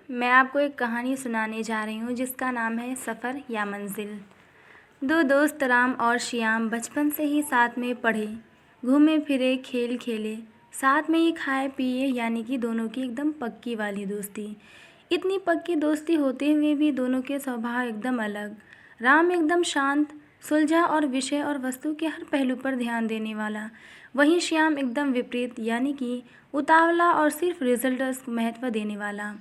मैं आपको एक कहानी सुनाने जा रही हूँ जिसका नाम है सफ़र या मंजिल। दो दोस्त राम और श्याम बचपन से ही साथ में पढ़े, घूमे फिरे, खेल खेले, साथ में ही खाए पिए, यानी कि दोनों की एकदम पक्की वाली दोस्ती। इतनी पक्की दोस्ती होते हुए भी दोनों के स्वभाव एकदम अलग। राम एकदम शांत, सुलझा और विषय और वस्तु के हर पहलू पर ध्यान देने वाला। वहीं श्याम एकदम विपरीत, यानी कि उतावला और सिर्फ रिजल्ट को महत्व देने वाला।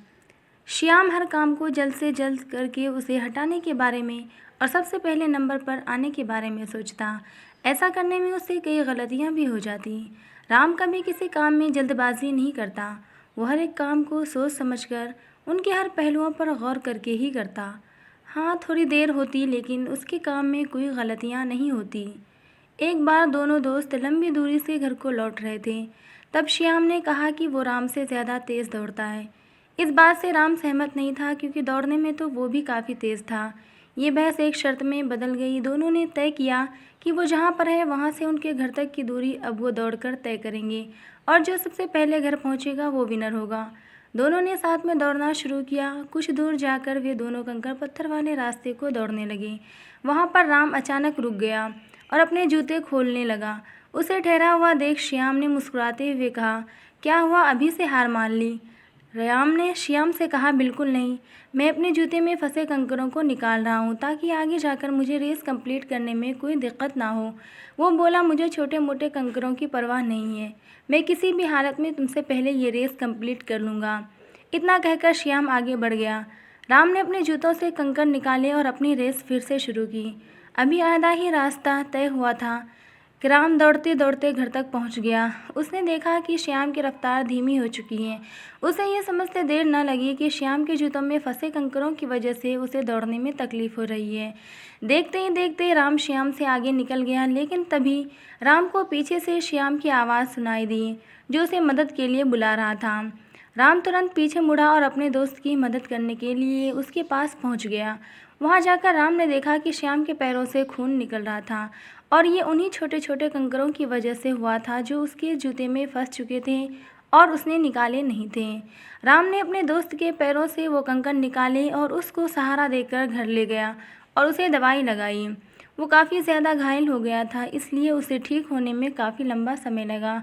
श्याम हर काम को जल्द से जल्द करके उसे हटाने के बारे में और सबसे पहले नंबर पर आने के बारे में सोचता। ऐसा करने में उससे कई गलतियां भी हो जाती। राम कभी किसी काम में जल्दबाजी नहीं करता। वो हर एक काम को सोच समझकर, उनके हर पहलुओं पर गौर करके ही करता। हाँ, थोड़ी देर होती, लेकिन उसके काम में कोई गलतियां नहीं होती। एक बार दोनों दोस्त लंबी दूरी से घर को लौट रहे थे। तब श्याम ने कहा कि वो राम से ज़्यादा तेज़ दौड़ता है। इस बात से राम सहमत नहीं था, क्योंकि दौड़ने में तो वो भी काफ़ी तेज़ था। ये बहस एक शर्त में बदल गई। दोनों ने तय किया कि वो जहाँ पर है वहाँ से उनके घर तक की दूरी अब वो दौड़कर तय करेंगे, और जो सबसे पहले घर पहुँचेगा वो विनर होगा। दोनों ने साथ में दौड़ना शुरू किया। कुछ दूर जाकर वे दोनों कंकड़ पत्थर वाले रास्ते को दौड़ने लगे। वहाँ पर राम अचानक रुक गया और अपने जूते खोलने लगा। उसे ठहरा हुआ देख श्याम ने मुस्कुराते हुए कहा, क्या हुआ, अभी से हार मान ली? राम ने श्याम से कहा, बिल्कुल नहीं, मैं अपने जूते में फंसे कंकरों को निकाल रहा हूँ ताकि आगे जाकर मुझे रेस कंप्लीट करने में कोई दिक्कत ना हो। वो बोला, मुझे छोटे मोटे कंकरों की परवाह नहीं है, मैं किसी भी हालत में तुमसे पहले ये रेस कंप्लीट कर लूँगा। इतना कहकर श्याम आगे बढ़ गया। राम ने अपने जूतों से कंकर निकाले और अपनी रेस फिर से शुरू की। अभी आधा ही रास्ता तय हुआ था कि राम दौड़ते दौड़ते घर तक पहुंच गया। उसने देखा कि श्याम की रफ्तार धीमी हो चुकी है। उसे ये समझते देर न लगी कि श्याम के जूतों में फंसे कंकरों की वजह से उसे दौड़ने में तकलीफ हो रही है। देखते ही देखते राम श्याम से आगे निकल गया, लेकिन तभी राम को पीछे से श्याम की आवाज़ सुनाई दी, जो उसे मदद के लिए बुला रहा था। राम तुरंत पीछे मुड़ा और अपने दोस्त की मदद करने के लिए उसके पास पहुंच गया। वहां जाकर राम ने देखा कि श्याम के पैरों से खून निकल रहा था, और ये उन्हीं छोटे छोटे कंकरों की वजह से हुआ था जो उसके जूते में फंस चुके थे और उसने निकाले नहीं थे। राम ने अपने दोस्त के पैरों से वो कंकर निकाले और उसको सहारा देकर घर ले गया और उसे दवाई लगाई। वो काफ़ी ज़्यादा घायल हो गया था, इसलिए उसे ठीक होने में काफ़ी लंबा समय लगा।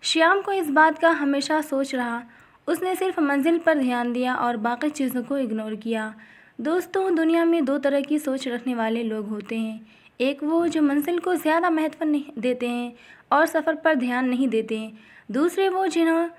श्याम को इस बात का हमेशा सोच रहा। उसने सिर्फ मंजिल पर ध्यान दिया और बाकी चीज़ों को इग्नोर किया। दोस्तों, दुनिया में दो तरह की सोच रखने वाले लोग होते हैं। एक वो जो मंजिल को ज़्यादा महत्व नहीं देते हैं और सफ़र पर ध्यान नहीं देते। दूसरे वो जिन्हें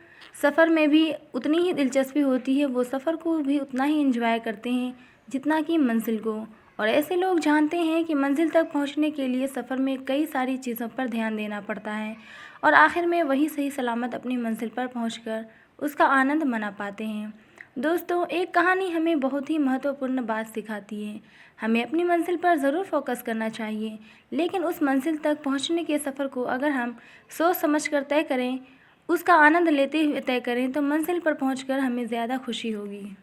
सफ़र में भी उतनी ही दिलचस्पी होती है, वो सफ़र को भी उतना ही एंजॉय करते हैं जितना कि मंजिल को। और ऐसे लोग जानते हैं कि मंजिल तक पहुंचने के लिए सफ़र में कई सारी चीज़ों पर ध्यान देना पड़ता है, और आखिर में वही सही सलामत अपनी मंजिल पर पहुंचकर उसका आनंद मना पाते हैं। दोस्तों, एक कहानी हमें बहुत ही महत्वपूर्ण बात सिखाती है। हमें अपनी मंजिल पर ज़रूर फोकस करना चाहिए, लेकिन उस मंजिल तक पहुंचने के सफ़र को अगर हम सोच समझ कर तय करें, उसका आनंद लेते हुए तय करें, तो मंजिल पर पहुंचकर हमें ज़्यादा खुशी होगी।